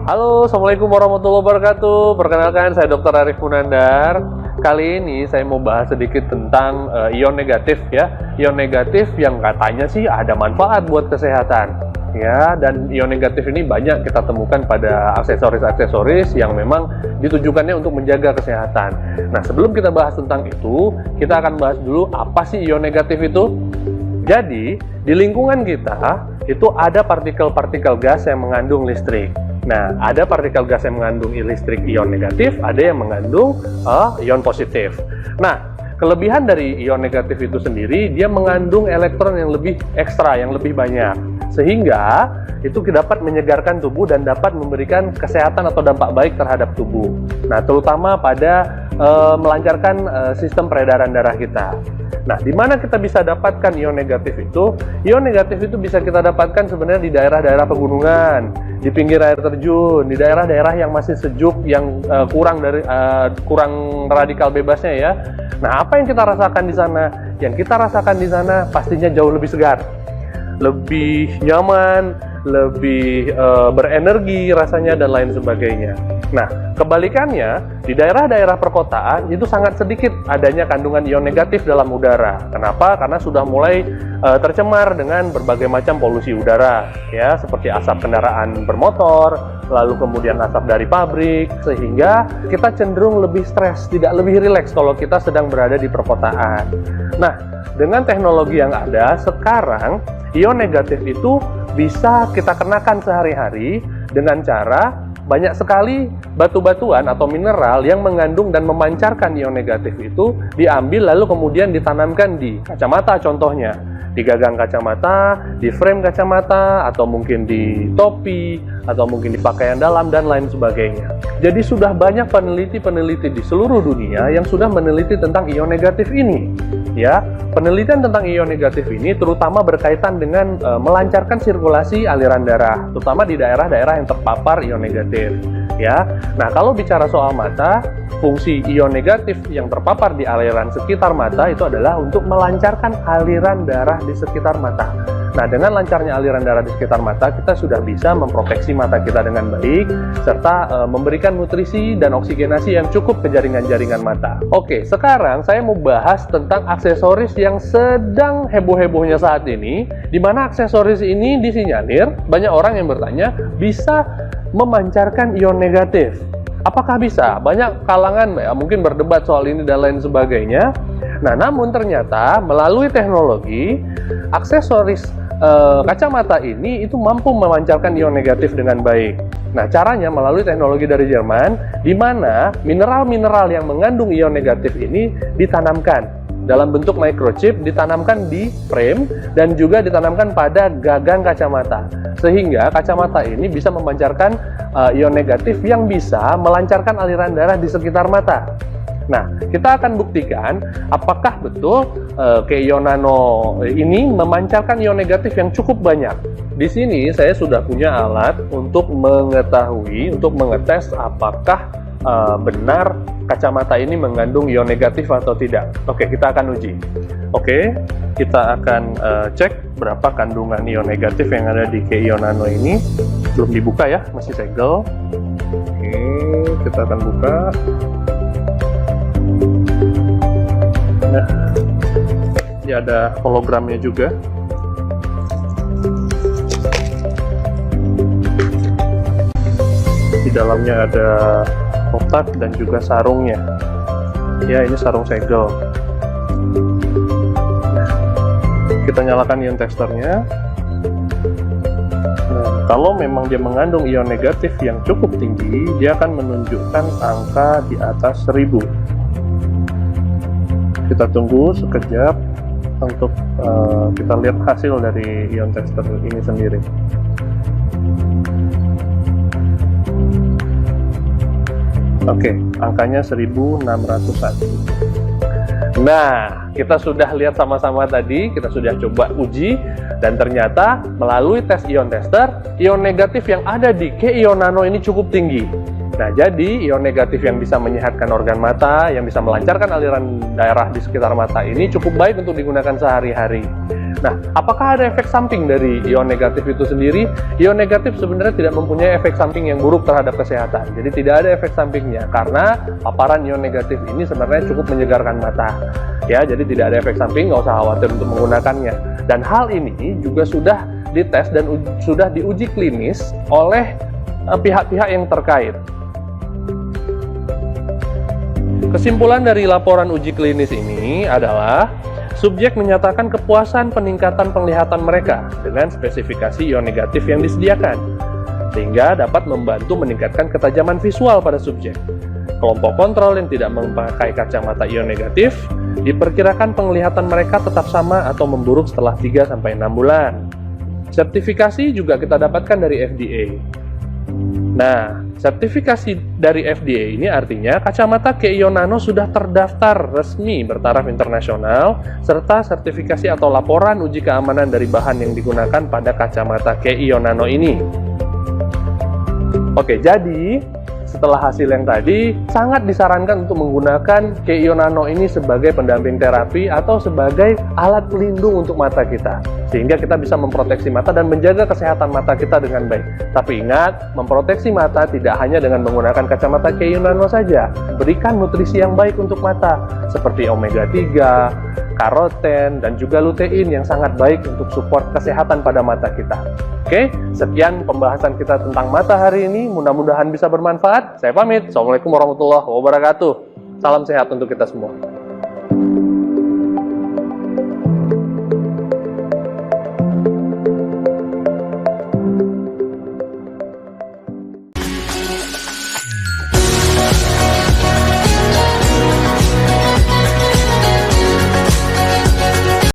Halo, Assalamualaikum warahmatullahi wabarakatuh. Perkenalkan, saya Dr. Arif Munandar. Kali ini saya mau bahas sedikit tentang ion negatif ya. Ion negatif yang katanya sih ada manfaat buat kesehatan. Ya, dan ion negatif ini banyak kita temukan pada aksesoris-aksesoris yang memang ditujukannya untuk menjaga kesehatan. Nah, sebelum kita bahas tentang itu, kita akan bahas dulu apa sih ion negatif itu. Jadi, di lingkungan kita itu ada partikel-partikel gas yang mengandung listrik. Nah, ada partikel gas yang mengandung listrik ion negatif, ada yang mengandung ion positif. Nah, kelebihan dari ion negatif itu sendiri, dia mengandung elektron yang lebih ekstra, yang lebih banyak. Sehingga itu dapat menyegarkan tubuh dan dapat memberikan kesehatan atau dampak baik terhadap tubuh. Nah, terutama pada melancarkan sistem peredaran darah kita. Nah, di mana kita bisa dapatkan ion negatif itu? Ion negatif itu bisa kita dapatkan sebenarnya di daerah-daerah pegunungan, di pinggir air terjun, di daerah-daerah yang masih sejuk, yang kurang radikal bebasnya ya. Nah, apa yang kita rasakan di sana? Yang kita rasakan di sana pastinya jauh lebih segar, lebih nyaman, lebih berenergi rasanya dan lain sebagainya. Nah, kebalikannya di daerah-daerah perkotaan itu sangat sedikit adanya kandungan ion negatif dalam udara. Kenapa? Karena sudah mulai tercemar dengan berbagai macam polusi udara, ya, seperti asap kendaraan bermotor, lalu kemudian asap dari pabrik, sehingga kita cenderung lebih stres, tidak lebih rileks kalau kita sedang berada di perkotaan. Nah, dengan teknologi yang ada sekarang, ion negatif itu bisa kita kenakan sehari-hari dengan cara banyak sekali batu-batuan atau mineral yang mengandung dan memancarkan ion negatif itu diambil lalu kemudian ditanamkan di kacamata contohnya, di gagang kacamata, di frame kacamata, atau mungkin di topi, atau mungkin di pakaian dalam dan lain sebagainya. Jadi sudah banyak peneliti-peneliti di seluruh dunia yang sudah meneliti tentang ion negatif ini. Ya, penelitian tentang ion negatif ini terutama berkaitan dengan melancarkan sirkulasi aliran darah, terutama di daerah-daerah yang terpapar ion negatif. Ya, nah kalau bicara soal mata, fungsi ion negatif yang terpapar di aliran sekitar mata itu adalah untuk melancarkan aliran darah di sekitar mata. Nah, dengan lancarnya aliran darah di sekitar mata, kita sudah bisa memproteksi mata kita dengan baik, serta memberikan nutrisi dan oksigenasi yang cukup ke jaringan-jaringan mata. Oke, sekarang saya mau bahas tentang aksesoris yang sedang heboh-hebohnya saat ini, di mana aksesoris ini disinyalir, banyak orang yang bertanya, bisa memancarkan ion negatif. Apakah bisa? Banyak kalangan ya, mungkin berdebat soal ini dan lain sebagainya. Nah, namun ternyata melalui teknologi, aksesoris kacamata ini itu mampu memancarkan ion negatif dengan baik. Nah, caranya melalui teknologi dari Jerman, di mana mineral-mineral yang mengandung ion negatif ini ditanamkan dalam bentuk microchip, ditanamkan di frame dan juga ditanamkan pada gagang kacamata, sehingga kacamata ini bisa memancarkan ion negatif yang bisa melancarkan aliran darah di sekitar mata. Nah, kita akan buktikan apakah betul Keio Nano ini memancarkan ion negatif yang cukup banyak. Di sini saya sudah punya alat untuk mengetahui, untuk mengetes apakah benar kacamata ini mengandung ion negatif atau tidak. Oke, kita akan uji. Oke, kita akan cek berapa kandungan ion negatif yang ada di Keio Nano ini. Belum dibuka ya, masih segel. Oke, kita akan buka. Nah, ini ada hologramnya juga. Di dalamnya ada kotak dan juga sarungnya. Ya, ini sarung segel. Nah, kita nyalakan ion testernya. Nah, kalau memang dia mengandung ion negatif yang cukup tinggi, dia akan menunjukkan angka di atas 1000. Kita tunggu sekejap untuk kita lihat hasil dari ion tester ini sendiri. Oke, angkanya 1601. Nah, kita sudah lihat sama-sama tadi, kita sudah coba uji, dan ternyata melalui tes ion tester, ion negatif yang ada di Keio Nano ini cukup tinggi. Nah, jadi ion negatif yang bisa menyehatkan organ mata, yang bisa melancarkan aliran darah di sekitar mata ini cukup baik untuk digunakan sehari-hari. Nah, apakah ada efek samping dari ion negatif itu sendiri? Ion negatif sebenarnya tidak mempunyai efek samping yang buruk terhadap kesehatan. Jadi tidak ada efek sampingnya karena paparan ion negatif ini sebenarnya cukup menyegarkan mata. Ya, jadi tidak ada efek samping, nggak usah khawatir untuk menggunakannya. Dan hal ini juga sudah dites dan sudah diuji klinis oleh pihak-pihak yang terkait. Kesimpulan dari laporan uji klinis ini adalah subjek menyatakan kepuasan peningkatan penglihatan mereka dengan spesifikasi ion negatif yang disediakan, sehingga dapat membantu meningkatkan ketajaman visual pada subjek. Kelompok kontrol yang tidak memakai kacamata ion negatif, diperkirakan penglihatan mereka tetap sama atau memburuk setelah 3-6 bulan. Sertifikasi juga kita dapatkan dari FDA. Nah, sertifikasi dari FDA ini artinya kacamata Keion Nano sudah terdaftar resmi bertaraf internasional, serta sertifikasi atau laporan uji keamanan dari bahan yang digunakan pada kacamata Keion Nano ini. Oke, jadi setelah hasil yang tadi, sangat disarankan untuk menggunakan Keion Nano ini sebagai pendamping terapi atau sebagai alat pelindung untuk mata kita, sehingga kita bisa memproteksi mata dan menjaga kesehatan mata kita dengan baik. Tapi ingat, memproteksi mata tidak hanya dengan menggunakan kacamata Keion Nano saja. Berikan nutrisi yang baik untuk mata, seperti omega 3, karoten, dan juga lutein yang sangat baik untuk support kesehatan pada mata kita. Oke, sekian pembahasan kita tentang mata hari ini. Mudah-mudahan bisa bermanfaat. Saya pamit. Assalamualaikum warahmatullahi wabarakatuh. Salam sehat untuk kita semua.